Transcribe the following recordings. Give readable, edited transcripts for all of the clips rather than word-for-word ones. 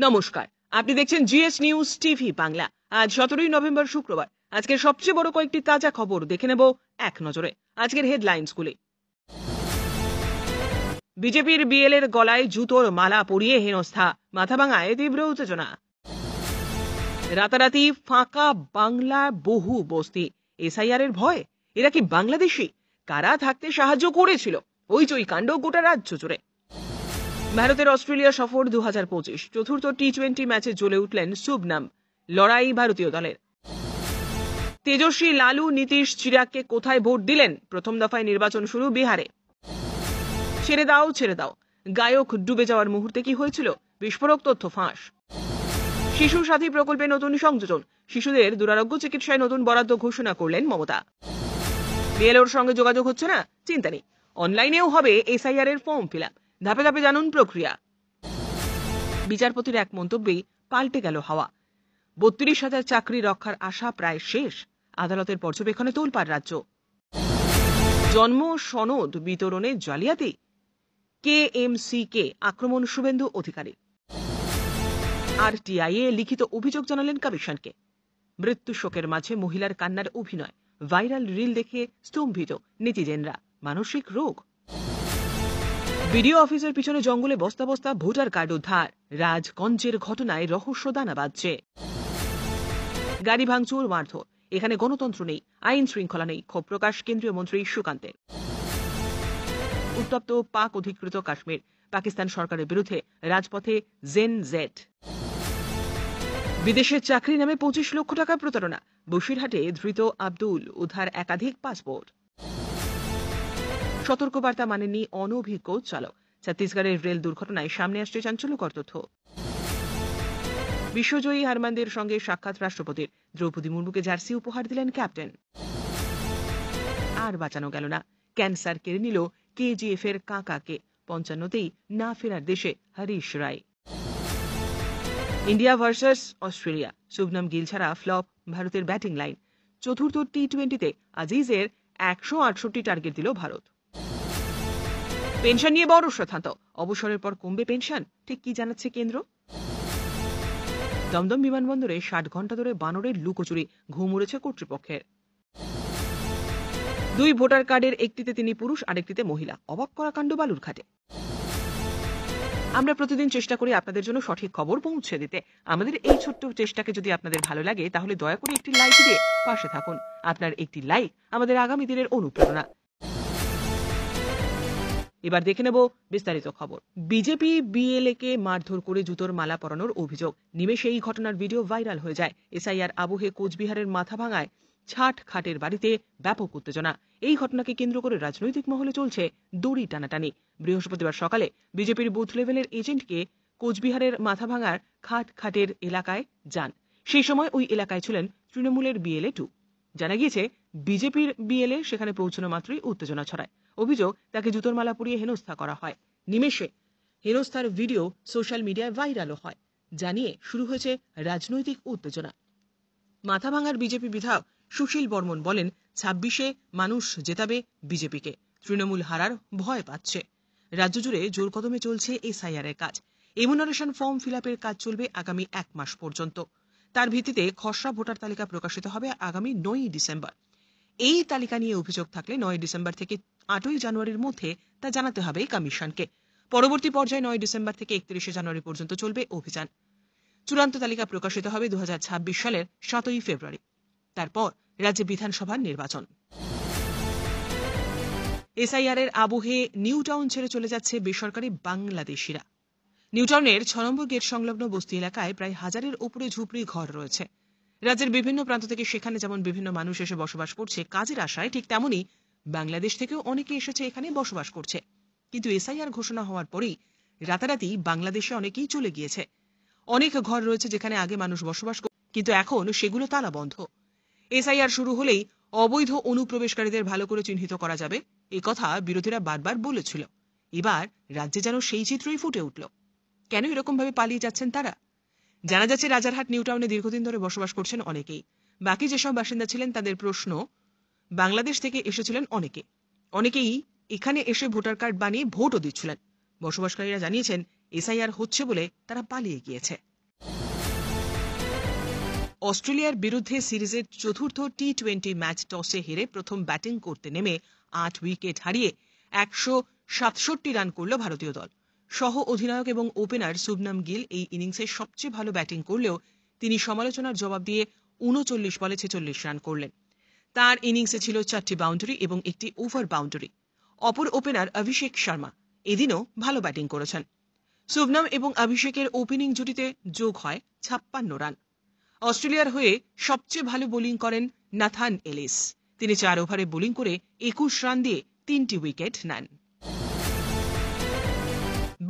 নমস্কার, আপনি দেখছেন জিএস নিউজ টিভি বাংলা। আজ 17 নভেম্বর শুক্রবার। আজকের সবচেয়ে বড় কয়েকটি তাজা খবর দেখে নেব এক নজরে। আজকের হেডলাইন্সগুলি। বিজেপির বিএলএর গলায় জুতোর মালা পরিয়ে হেনস্থা, মাথাভাঙায় তীব্র উত্তেজনা। রাতারাতি ফাঁকা বাংলার বহু বস্তি, এসআইআর এর ভয়। এরা কি বাংলাদেশি? কারা থাকতে সাহায্য করেছিল? হইচই কাণ্ড গোটা রাজ্য জুড়ে। ভারতের অস্ট্রেলিয়া সফর 2025, চতুর্থ টি-20 ম্যাচে জ্বলে উঠলেন শুভনাম। লড়াই ভারতীয় দলের। তেজস্বী, লালু, নীতিশ, চিরাগকে কোথায় ভোট দিলেন? প্রথম দফায় নির্বাচন শুরু বিহারে। ছেড়ে দাও ছেড়ে দাও, গায়ক ডুবে যাওয়ার মুহূর্তে কি হয়েছিল? বিস্ফোরক তথ্য ফাঁস। শিশু সাথী প্রকল্পে নতুন সংযোজন, শিশুদের দুরারোগ্য চিকিৎসায় নতুন বরাদ্দ ঘোষণা করলেন মমতা। বিএলওর সঙ্গে যোগাযোগ হচ্ছে না? চিন্তা নেই, অনলাইনেও হবে এসআইআর এর ফর্ম ফিল আপ। ধাপে ধাপে জানুন প্রক্রিয়া। বিচারপতির এক মন্তব্যেই পাল্টে গেল হাওয়া। 32,000 চাকরি রক্ষার আশা প্রায় শেষ, আদালতের পর্যবেক্ষণে তোলপাড় রাজ্য। জন্ম সনদ বিতরণে জালিয়াতি, কেএমসিকে আক্রমণ শুভেন্দু অধিকারী। আরটিআইয়ে লিখিত অভিযোগ জানালেন কমিশনকে। মৃত্যু শোকের মাঝে মহিলার কান্নার অভিনয়, ভাইরাল রিল দেখে স্তম্ভিত নেটিজেনরা। মানসিক রোগ। বিডিও অফিসের পিছনে জঙ্গলে বস্তা বস্তা ভোটার কার্ড উদ্ধার, রাজগঞ্জের ঘটনায় রহস্য দানা বাঁধছে। গাড়ি ভাঙচুর, মারধর, এখানে গণতন্ত্র নেই, আইন শৃঙ্খলা নেই, ক্ষোভ প্রকাশ কেন্দ্রীয় মন্ত্রী সুকান্তের। উত্তপ্ত পাক অধিকৃত কাশ্মীর, পাকিস্তান সরকারের বিরুদ্ধে রাজপথে জেন জেড। বিদেশের চাকরি নামে 25 লক্ষ টাকা প্রতারণা, বসিরহাটে ধৃত আব্দুল, উদ্ধার একাধিক পাসপোর্ট। সতর্কবার্তা মানেননি অনভিজ্ঞ চালক, ছত্তিশগড়ের রেল দুর্ঘটনায় সামনে আসছে চাঞ্চল্যকর তথ্য। বিশ্বজয়ী হারমানদের সঙ্গে সাক্ষাৎ রাষ্ট্রপতির, দ্রৌপদী মুর্মুকে জার্সি উপহার দিলেন ক্যাপ্টেন। আর বাঁচানো গেল না, ক্যান্সার কেড়ে নিল কেজিএফ এর কাকাকে, 55তেই না ফেরার দেশে হরিশ রায়। ইন্ডিয়া ভার্সাস অস্ট্রেলিয়া, শুভনাম গিল ছাড়া ফ্লপ ভারতের ব্যাটিং লাইন। চতুর্থ টি-20তে আজিজের 168 টার্গেট দিল ভারত। পেনশন নিয়ে বড় সিদ্ধান্ত, অবসরের পর কমবে পেনশন, ঠিক কি জানাচ্ছে কেন্দ্র। দমদম বিমানবন্দরে 60 ঘন্টা ধরে বানরের লুকোচুরি, ঘুম উড়েছে কর্তৃপক্ষের। 2 ভোটার কার্ডের একটিতে তিনি পুরুষ, আরেকটিতে মহিলা। অবাক করা কাণ্ড বালুরঘাটে। আমরা প্রতিদিন চেষ্টা করি আপনাদের জন্য সঠিক খবর পৌঁছে দিতে। আমাদের এই ছোট্ট চেষ্টাকে যদি আপনাদের ভালো লাগে তাহলে দয়া করে একটি লাইক দিয়ে পাশে থাকুন। আপনার একটি লাইক আমাদের আগামী দিনের অনুপ্রেরণা। এবার দেখে নেব বিস্তারিত খবর। বিজেপি বিএলএ কে মারধর করে জুতোর মালা পরানোর অভিযোগ। নিমেষে এই ঘটনার ভিডিও ভাইরাল হয়ে যায়। এসআইআর আবহে কোচবিহারের মাথাভাঙায় ছাট খাটের বাড়িতে ব্যাপক উত্তেজনা। এই ঘটনাকে কেন্দ্র করে রাজনৈতিক মহলে চলছে দড়ি টানাটানি। বৃহস্পতিবার সকালে বিজেপির বুথ লেভেলের এজেন্টকে কোচবিহারের মাথাভাঙার খাটের এলাকায় যান। সেই সময় ওই এলাকায় ছিলেন তৃণমূলের বিএলএ 2। জানা গিয়েছে বিজেপির বিএলএ সেখানে পৌঁছানো মাত্রই উত্তেজনা ছড়ায়। অভিযোগ, তাকে জুতোর মালা পরিয়ে হেনস্থা করা হয়। নিমেষে হেনস্থার ভিডিও সোশ্যাল মিডিয়ায় ভাইরালও হয়, জানিয়ে শুরু হয়েছে রাজনৈতিক উত্তেজনা। মাথাভাঙার বিজেপি বিধায়ক সুশীল বর্মন বলেন, 26-এ মানুষ জেতাবে বিজেপিকে, তৃণমূল হারার ভয় পাচ্ছে। রাজ্য জুড়ে জোর কদমে চলছে এসআইআর এর কাজ। এমুনারেশন ফর্ম ফিল আপের কাজ চলবে আগামী 1 মাস পর্যন্ত। তার ভিত্তিতে খসড়া ভোটার তালিকা প্রকাশিত হবে আগামী 9 ডিসেম্বর। এই তালিকা নিয়ে অভিযোগ থাকলে 9 ডিসেম্বর থেকে 8 জানুয়ারির মধ্যে তা জানাতে হবে কমিশনকে। পরবর্তী পর্যায়ে 9 ডিসেম্বর থেকে 31 জানুয়ারি পর্যন্ত চলবে অভিযান। চূড়ান্ত তালিকা প্রকাশিত হবে 2026 সালের 7 ফেব্রুয়ারি। তারপর রাজ্যে বিধানসভার নির্বাচন। এসআইআর এর আবহে নিউ টাউন ছেড়ে চলে যাচ্ছে বেসরকারি বাংলাদেশিরা। নিউ টাউনের 6 নম্বর গেট সংলগ্ন বস্তি এলাকায় প্রায় 1000-এর উপরে ঝুপড়ি ঘর রয়েছে। রাজ্যের বিভিন্ন প্রান্ত থেকে সেখানে যেমন বিভিন্ন মানুষ এসে বসবাস করছে কাজের আশায়, ঠিক তেমনি বাংলাদেশ থেকেও অনেকে এসেছে এখানে বসবাস করছে। কিন্তু এসআইআর ঘোষণা হওয়ার পরেই রাতারাতি বাংলাদেশে অনেকেই চলে গিয়েছে। অনেক ঘর রয়েছে যেখানে আগে মানুষ বসবাস করত, কিন্তু এখন সেগুলো তালা বন্ধ। এসআইআর শুরু হলেই অবৈধ অনুপ্রবেশকারীদের ভালো করে চিহ্নিত করা যাবে, এ কথা বিরোধীরা বারবার বলেছিল। এবার রাজ্যে যেন সেই চিত্রই ফুটে উঠল। কেন এরকম ভাবে পালিয়ে যাচ্ছেন তারা? জানা যাচ্ছে রাজারহাট নিউ টাউনে দীর্ঘদিন ধরে বসবাস করছেন অনেকেই। বাকি যেসব বাসিন্দা ছিলেন তাদের প্রশ্ন, বাংলাদেশ থেকে এসেছিলেন অনেকেই এখানে এসে ভোটার কার্ড বানিয়ে ভোটও দিচ্ছিলেন। বসবাসকারীরা জানিয়েছেন এসআইআর হচ্ছে বলে তারা পালিয়ে গিয়েছে। অস্ট্রেলিয়ার বিরুদ্ধে সিরিজের চতুর্থ টি-20 ম্যাচ টসে হেরে প্রথম ব্যাটিং করতে নেমে 8 উইকেট হারিয়ে 167 রান করল ভারতীয় দল। সহ অধিনায়ক এবং ওপেনার শুভনম গিল এই ইনিংসে সবচেয়ে ভালো ব্যাটিং করলেও তিনি সমালোচনার জবাব দিয়ে 39 বলে 46 রান করলেন। তার ইনিংসে ছিল 4টি বাউন্ডারি এবং একটি ওভার বাউন্ডারি। অপর ওপেনার অভিষেক শর্মা এদিনও ভালো ব্যাটিং করেছেন। শুভনম এবং অভিষেকের ওপেনিং জুটিতে যোগ হয় 56 রান। অস্ট্রেলিয়ার হয়ে সবচেয়ে ভালো বোলিং করেন নাথান এলিস। তিনি 4 ওভারে বোলিং করে 21 রান দিয়ে 3টি উইকেট নেন।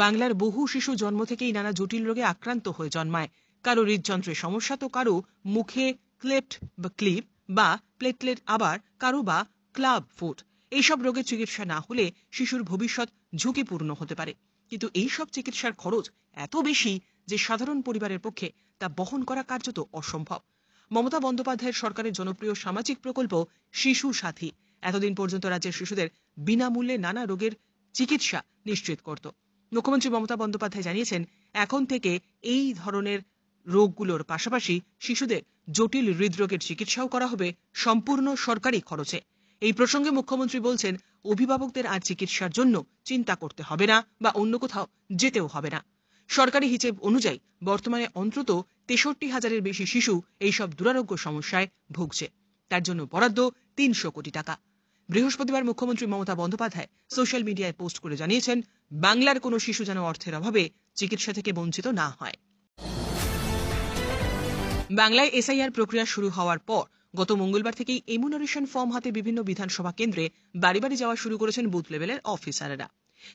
বাংলার বহু শিশু জন্ম থেকেই নানা জটিল রোগে আক্রান্ত হয়ে জন্মায়। কারো হৃদযন্ত্রের সমস্যা তো কারো মুখে ক্লেফট বা ক্লিপ বা প্লেটলেট, আবার কারো বা ক্লাব ফুট। এইসব রোগের চিকিৎসা না হলে শিশুর ভবিষ্যৎ ঝুঁকিপূর্ণ হতে পারে। কিন্তু এইসব চিকিৎসার খরচ এত বেশি যে সাধারণ পরিবারের পক্ষে তা বহন করা কার্যত অসম্ভব। মমতা বন্দ্যোপাধ্যায়ের সরকারের জনপ্রিয় সামাজিক প্রকল্প শিশু সাথী এতদিন পর্যন্ত রাজ্যের শিশুদের বিনামূল্যে নানা রোগের চিকিৎসা নিশ্চিত করত। মুখ্যমন্ত্রী মমতা বন্দ্যোপাধ্যায় জানিয়েছেন, এখন থেকে এই ধরনের রোগগুলোর পাশাপাশি শিশুদের জটিল হৃদরোগের চিকিৎসাও করা হবে সম্পূর্ণ সরকারি খরচে। এই প্রসঙ্গে মুখ্যমন্ত্রী বলছেন, অভিভাবকদের আর চিকিৎসার জন্য চিন্তা করতে হবে না বা অন্য কোথাও যেতেও হবে না। সরকারি হিসেব অনুযায়ী বর্তমানে অন্তত 63,000-এর বেশি শিশু এইসব দুরারোগ্য সমস্যায় ভুগছে। তার জন্য বরাদ্দ 300 কোটি টাকা। বৃহস্পতিবার মুখ্যমন্ত্রী মমতা বন্দ্যোপাধ্যায় সোশ্যাল মিডিয়ায় পোস্ট করে জানিয়েছেন, বাংলার কোনো শিশু যেন অর্থের অভাবে চিকিৎসা থেকে বঞ্চিত না হয়। বাংলায় এসআইআর প্রক্রিয়া শুরু হওয়ার পর গত মঙ্গলবার থেকেই এনুমারেশন ফর্ম হাতে বিভিন্ন বিধানসভা কেন্দ্রে বাড়ি বাড়ি যাওয়া শুরু করেছেন বুথ লেভেলের অফিসাররা।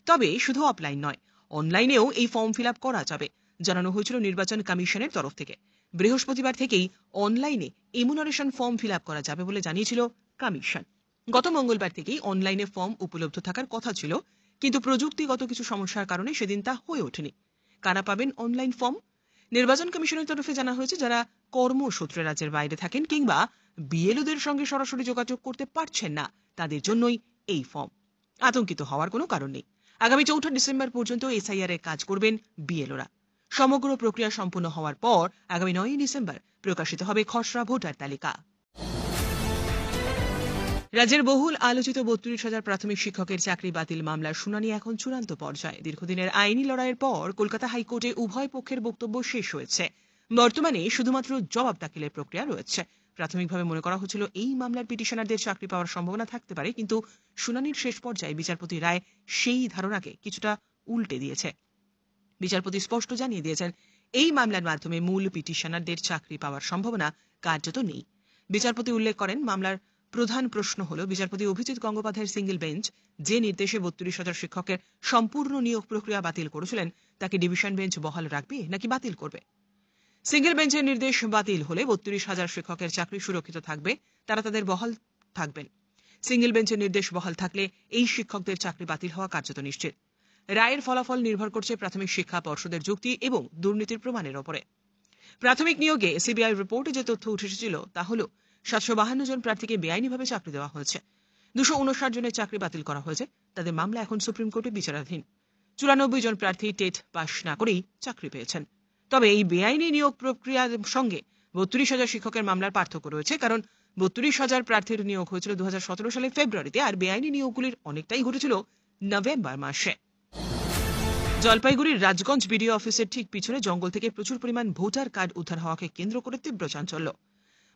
তবে শুধু অফলাইন নয়, অনলাইনেও এই ফর্ম ফিল আপ করা যাবে জানানো হয়েছিল নির্বাচন কমিশনের তরফ থেকে। বৃহস্পতিবার থেকেই অনলাইনে এনুমারেশন ফর্ম ফিল আপ করা যাবে বলে জানিয়েছিল কমিশন। গত মঙ্গলবার থেকেই অনলাইনে ফর্ম উপলব্ধ থাকার কথা ছিল, কিন্তু প্রযুক্তিগত কিছু সমস্যার কারণে সেদিন তা হয়ে ওঠেনি। কারা পাবেন অনলাইন ফর্ম? নির্বাচন কমিশনের তরফে জানা হয়েছে, যারা কর্মসূত্রে রাজ্যের বাইরে থাকেন কিংবা বিএলওদের সঙ্গে সরাসরি যোগাযোগ করতে পারছেন না, তাদের জন্যই এই ফর্ম। আতঙ্কিত হওয়ার কোনো কারণ নেই। আগামী 4 ডিসেম্বর পর্যন্ত এসআইআর এর কাজ করবেন বিএলওরা। সমগ্র প্রক্রিয়া সম্পূর্ণ হওয়ার পর আগামী 9 ডিসেম্বর প্রকাশিত হবে খসড়া ভোটার তালিকা। রাজ্যের বহুল আলোচিত 32,000 প্রাথমিক শিক্ষকের চাকরি বাতিল মামলার শুনানি এখন চূড়ান্ত পর্যায়ে। দীর্ঘদিনের আইনি লড়াইয়ের পর কলকাতা হাইকোর্টে উভয় পক্ষের বক্তব্য শেষ হয়েছে। বর্তমানে শুধুমাত্র জবাব দাখিলের প্রক্রিয়া রয়েছে। প্রাথমিকভাবে মনে করা হচ্ছিল এই মামলার পিটিশনারদের চাকরি পাওয়ার সম্ভাবনা থাকতে পারে, কিন্তু শুনানির শেষ পর্যায়ে বিচারপতি রায় সেই ধারণাকে কিছুটা উল্টে দিয়েছে। বিচারপতি স্পষ্ট জানিয়ে দিয়েছেন, এই মামলার মাধ্যমে মূল পিটিশনারদের চাকরি পাওয়ার সম্ভাবনা কার্যত নেই। বিচারপতি উল্লেখ করেন, মামলার প্রধান প্রশ্ন হল, বিচারপতি অভিজিৎ গঙ্গোপাধ্যায়ের সিঙ্গেল বেঞ্চ যে নির্দেশে 32,000 শিক্ষকের সম্পূর্ণ নিয়োগ প্রক্রিয়া বাতিল করেছিলেন, তাকে ডিভিশন বেঞ্চ বহাল রাখবে নাকি বাতিল করবে। সিঙ্গেল বেঞ্চের নির্দেশ বাতিল হলে 32,000 শিক্ষকের চাকরি সুরক্ষিত থাকবে, তারা তাদের বহাল থাকবেন। সিঙ্গেল বেঞ্চের নির্দেশ বহাল থাকলে এই শিক্ষকদের চাকরি বাতিল হওয়া কার্যত নিশ্চিত। রায়ের ফলাফল নির্ভর করছে প্রাথমিক শিক্ষা পর্ষদের যুক্তি এবং দুর্নীতির প্রমাণের ওপরে। প্রাথমিক নিয়োগে সিবিআই রিপোর্টে যে তথ্য উঠে এসেছিল তা হল, 752 জন প্রার্থীকে বেআইনিভাবে চাকরি দেওয়া হয়েছে। 259 জনের চাকরি বাতিল করা হয়েছে। তাদের মামলা এখন সুপ্রিম কোর্টে বিচারাধীন। 94 জন প্রার্থী টেট পাস না করেই চাকরি পেয়েছেন। তবে এই বেআইনি নিয়োগ প্রক্রিয়ার সঙ্গে 32,000 শিক্ষকের মামলার পার্থক্য রয়েছে, কারণ 32,000 প্রার্থীর নিয়োগ হয়েছিল 2017 সালের ফেব্রুয়ারিতে, আর বেআইনি নিয়োগগুলির অনেকটাই ঘটেছিল নভেম্বর মাসে। জলপাইগুড়ির রাজগঞ্জ বিডিও অফিসের ঠিক পিছনে জঙ্গল থেকে প্রচুর পরিমাণ ভোটার কার্ড উদ্ধার হওয়াকে কেন্দ্র করে তীব্র চাঞ্চল্য।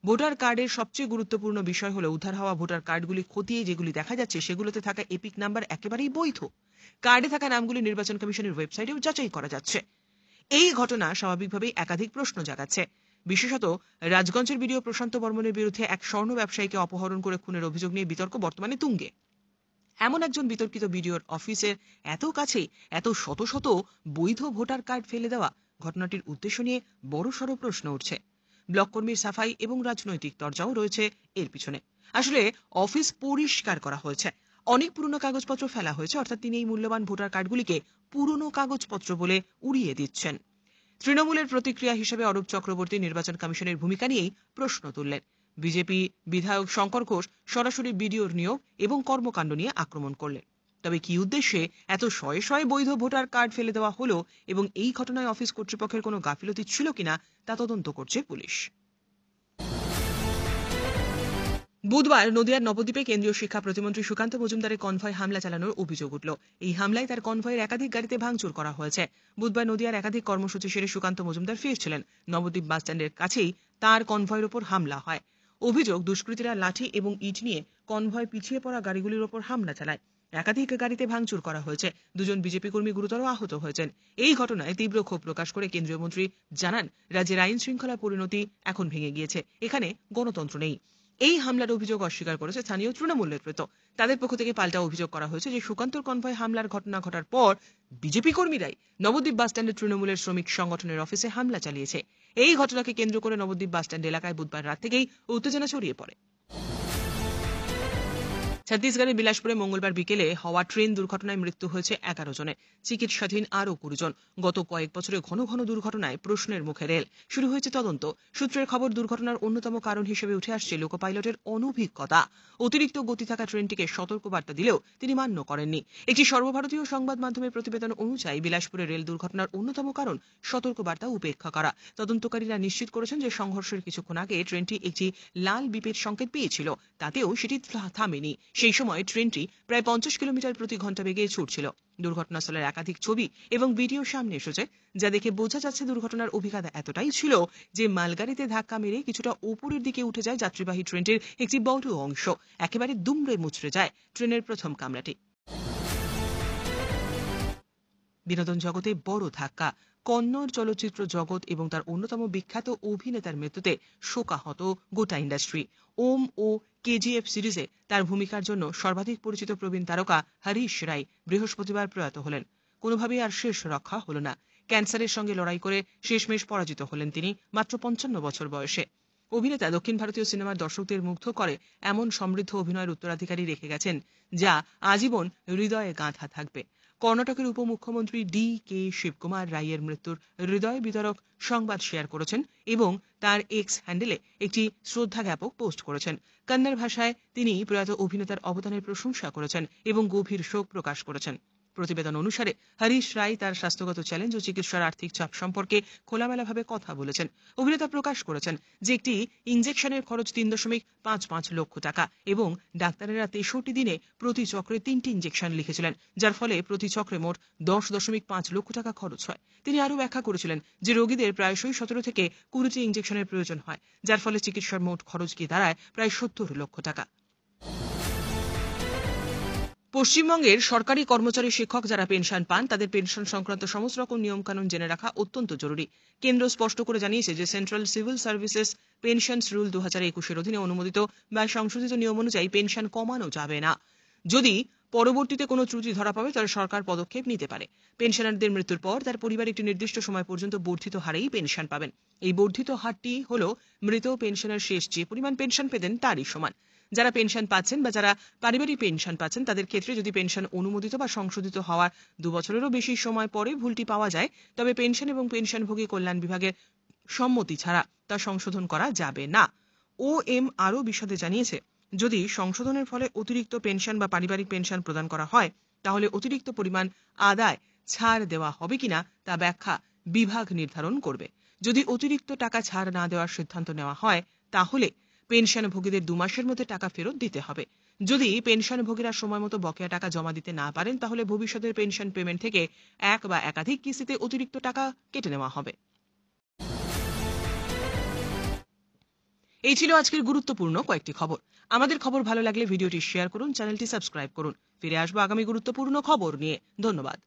ভোটার কার্ডের সবচেয়ে গুরুত্বপূর্ণ বিষয় হল, উদ্ধার হওয়া ভোটার কার্ডগুলি খতিয়ে যেগুলি দেখা যাচ্ছে সেগুলোতে থাকা এপিক নাম্বার একেবারেই বৈধ। কার্ডে থাকা নামগুলি নির্বাচন কমিশনের ওয়েবসাইটেও যাচাই করা যাচ্ছে। এই ঘটনা স্বাভাবিকভাবেই একাধিক প্রশ্ন জাগাচ্ছে। বিশেষত রাজগঞ্জের বিডিও প্রশান্ত বর্মনের বিরুদ্ধে এক স্বর্ণ ব্যবসায়ীকে অপহরণ করে খুনের অভিযোগ নিয়ে বিতর্ক বর্তমানে তুঙ্গে। এমন একজন বিতর্কিত বিডিওর অফিসের এত কাছে এত শত শত বৈধ ভোটার কার্ড ফেলে দেওয়া ঘটনাটির উদ্দেশ্য নিয়ে বড়সড় প্রশ্ন উঠছে। ব্লক কর্মীর সাফাই এবং রাজনৈতিক তরজাও রয়েছে এর পিছনে। আসলে অফিস পরিষ্কার করা হয়েছে, অনেক পুরনো কাগজপত্র ফেলা হয়েছে, অর্থাৎ তিনি এই মূল্যবান ভোটার কার্ডগুলিকে পুরনো কাগজপত্র বলে উড়িয়ে দিচ্ছেন। তৃণমূলের প্রতিক্রিয়া হিসেবে অরূপ চক্রবর্তী নির্বাচন কমিশনের ভূমিকা নিয়েই প্রশ্ন তুললেন। বিজেপি বিধায়ক শঙ্কর ঘোষ সরাসরি বিডিওর নিয়োগ এবং কর্মকাণ্ড নিয়ে আক্রমণ করলেন। তবে কি উদ্দেশ্যে এত শয়ে শয়ে বৈধ ভোটার কার্ড ফেলে দেওয়া হলো এবং এই ঘটনায় অফিস কর্তৃপক্ষের কোনো গাফিলতি ছিল কিনা তা তদন্ত করছে পুলিশ। বুধবার নদিয়ার নবদ্বীপে কেন্দ্রীয় শিক্ষা প্রতিমন্ত্রী সুকান্ত মজুমদারের কনভয় হামলা চালানোর অভিযোগ উঠল। এই হামলায় তার কনভয়ের একাধিক গাড়িতে ভাঙচুর করা হয়েছে। বুধবার নদিয়ার একাধিক কর্মসূচি সেরে সুকান্ত মজুমদার ফিরছিলেন। নবদ্বীপ বাসস্ট্যান্ডের কাছেই তার কনভয়ের ওপর হামলা হয়। অভিযোগ, দুষ্কৃতীরা লাঠি এবং ইট নিয়ে কনভয় পিছিয়ে পড়া গাড়িগুলির ওপর হামলা চালায়। একাধিক গাড়িতে ভাঙচুর করা হয়েছে। দুজন বিজেপি কর্মী গুরুতর আহত হয়েছেন। এই ঘটনায় তীব্র ক্ষোভ প্রকাশ করে কেন্দ্রীয় মন্ত্রী জানান, রাজ্যের আইন শৃঙ্খলা পরিণতি এখন ভেঙে গিয়েছে, এখানে গণতন্ত্র নেই। এই হামলার অভিযোগ অস্বীকার করেছে স্থানীয় তৃণমূল নেতৃত্ব। তাদের পক্ষ থেকে পাল্টা অভিযোগ করা হয়েছে যে সুকান্তর কনভয় হামলার ঘটনা ঘটার পর বিজেপি কর্মীরাই নবদ্বীপ বাসস্ট্যান্ডে তৃণমূলের শ্রমিক সংগঠনের অফিসে হামলা চালিয়েছে। এই ঘটনাকে কেন্দ্র করে নবদ্বীপ বাসস্ট্যান্ড এলাকায় বুধবার রাত থেকেই উত্তেজনা ছড়িয়ে পড়ে। ছত্তিশগড়ের বিলাসপুরে মঙ্গলবার বিকেলে হওয়া ট্রেন দুর্ঘটনায় মৃত্যু হয়েছে 11 জনের, চিকিৎসাধীন আরও 20 জন। গত কয়েক বছরে ঘন ঘন দুর্ঘটনায় প্রশ্নের মুখে রেল। শুরু হয়েছে তদন্ত। সূত্রের খবর, দুর্ঘটনার অন্যতম কারণ হিসেবে উঠে আসছে লোকো পাইলটের অনভিজ্ঞতা। অতিরিক্ত গতি থাকা ট্রেনটিকে সতর্কবার্তা দিলেও তিনি মান্য করেননি। একটি সর্বভারতীয় সংবাদ মাধ্যমের প্রতিবেদন অনুযায়ী বিলাসপুরে রেল দুর্ঘটনার অন্যতম কারণ সতর্কবার্তা উপেক্ষা করা। তদন্তকারীরা নিশ্চিত করেছেন যে সংঘর্ষের কিছুক্ষণ আগে ট্রেনটি একটি লাল বিপের সংকেত পেয়েছিল, তাতেও সেটি থামেনি। সেই সময় ট্রেনটি প্রায় 50 কিলোমিটার প্রতি ঘন্টা বেগে ছুটছিল। দুর্ঘটনাস্থলের একাধিক ছবি এবং ভিডিও সামনে এসেছে, যা দেখে বোঝা যাচ্ছে দুর্ঘটনার অভিজ্ঞতা এতটাই ছিল যে মালগাড়িতে ধাক্কা মেরে কিছুটা উপরের দিকে উঠে যায় যাত্রীবাহী ট্রেনটির একটি বড় অংশ। একেবারে দুমড়ে মুচড়ে যায় ট্রেনের প্রথম কামরাটি। বিনোদন জগতে বড় ধাক্কা। কন্নড় চলচ্চিত্র জগৎ এবং তার অন্যতম বিখ্যাত অভিনেতার মৃত্যুতে শোকাহত গোটা ইন্ডাস্ট্রি। ওম ও কেজিএফ সিরিজে তার ভূমিকার জন্য সর্বাধিক পরিচিত প্রবীণ তারকা হরিশ রায় বৃহস্পতিবার প্রয়াত হলেন। কোনোভাবেই আর শেষ রক্ষা হল না। ক্যান্সারের সঙ্গে লড়াই করে শেষমেশ পরাজিত হলেন তিনি মাত্র 55 বছর বয়সে। অভিনেতা দক্ষিণ ভারতীয় সিনেমার দর্শকদের মুগ্ধ করে এমন সমৃদ্ধ অভিনয়ের উত্তরাধিকারী রেখে গেছেন, যা আজীবন হৃদয়ে গাঁথা থাকবে। কর্ণাটকের উপমুখ্যমন্ত্রী ডি.কে. শিবকুমার রায়ের মৃত্যুর হৃদয় বিদারক সংবাদ শেয়ার করেছেন এবং তার এক্স হ্যান্ডেলে একটি শ্রদ্ধা জ্ঞাপক পোস্ট করেছেন। কন্নড় ভাষায় তিনি প্রয়াত অভিনেতার অবদানের প্রশংসা করেছেন এবং গভীর শোক প্রকাশ করেছেন। প্রতিবেদন অনুসারে হরিশ রায় তার স্বাস্থ্যগত চ্যালেঞ্জ ও চিকিৎসার আর্থিক চাপ সম্পর্কে খোলামেলাভাবে কথা বলেছেন। অভিনেতা প্রকাশ করেছেন যে একটি ইনজেকশনের খরচ 3.55 লক্ষ টাকা এবং ডাক্তারেরা 63 দিনে প্রতি চক্রে 3টি ইনজেকশন লিখেছিলেন, যার ফলে প্রতি চক্রে মোট 10.5 লক্ষ টাকা খরচ হয়। তিনি আরও ব্যাখ্যা করেছিলেন যে রোগীদের প্রায়শই 17 থেকে 20টি ইনজেকশনের প্রয়োজন হয়, যার ফলে চিকিৎসার মোট খরচ গিয়ে দাঁড়ায় প্রায় 70 লক্ষ টাকা। পশ্চিমবঙ্গের সরকারি কর্মচারী শিক্ষক যারা পেনশন পান, তাদের পেনশন সংক্রান্ত সমস্ত রকম নিয়মকানুন জেনে রাখা অত্যন্ত জরুরি। কেন্দ্র স্পষ্ট করে জানিয়েছে যে central civil services pensions rule 2021 অধীনে অনুমোদিত বা সংশোধিত নিয়ম অনুযায়ী পেনশন কমানো যাবে না। যদি পরবর্তীতে কোনো ত্রুটি ধরা পাবে তাহলে সরকার পদক্ষেপ নিতে পারে। পেনশনারদের মৃত্যুর পর তার পরিবার একটি নির্দিষ্ট সময় পর্যন্ত বর্ধিত হারেই পেনশন পাবেন। এই বর্ধিত হারটি হল মৃত পেনশনের শেষ যে পরিমাণ পেনশন পেতেন তারই সমান। যারা পেনশন পাচ্ছেন বা যারা পারিবারিক পেনশন পাচ্ছেন, তাদের ক্ষেত্রে যদি পেনশন অনুমোদিত বা সংশোধিত হওয়ার 2 বছরেরও বেশি সময় পরে ভুলটি পাওয়া যায়, তবে পেনশন এবং পেনশনভোগী কল্যাণ বিভাগের সম্মতি ছাড়া তা সংশোধন করা যাবে না। ওএম আরও বিশদে জানিয়েছে, যদি সংশোধনের ফলে অতিরিক্ত পেনশন বা পারিবারিক পেনশন প্রদান করা হয়, তাহলে অতিরিক্ত পরিমাণ আদায় ছাড় দেওয়া হবে কিনা তা ব্যাখ্যা বিভাগ নির্ধারণ করবে। যদি অতিরিক্ত টাকা ছাড় না দেওয়ার সিদ্ধান্ত নেওয়া হয়, তাহলে পেনশনভোগীদের 2 মাসের মধ্যে টাকা ফেরত দিতে হবে। যদি পেনশনভোগীরা সময় মতো বকেয়া টাকা জমা দিতে না পারেন, তাহলে ভবিষ্যতের পেনশন পেমেন্ট থেকে এক বা একাধিক কিস্তিতে অতিরিক্ত টাকা কেটে নেওয়া হবে। এই ছিল আজকের গুরুত্বপূর্ণ কয়েকটি খবর। আমাদের খবর ভালো লাগলে ভিডিওটি শেয়ার করুন, চ্যানেলটি সাবস্ক্রাইব করুন। ফিরে আসবো আগামী গুরুত্বপূর্ণ খবর নিয়ে। ধন্যবাদ।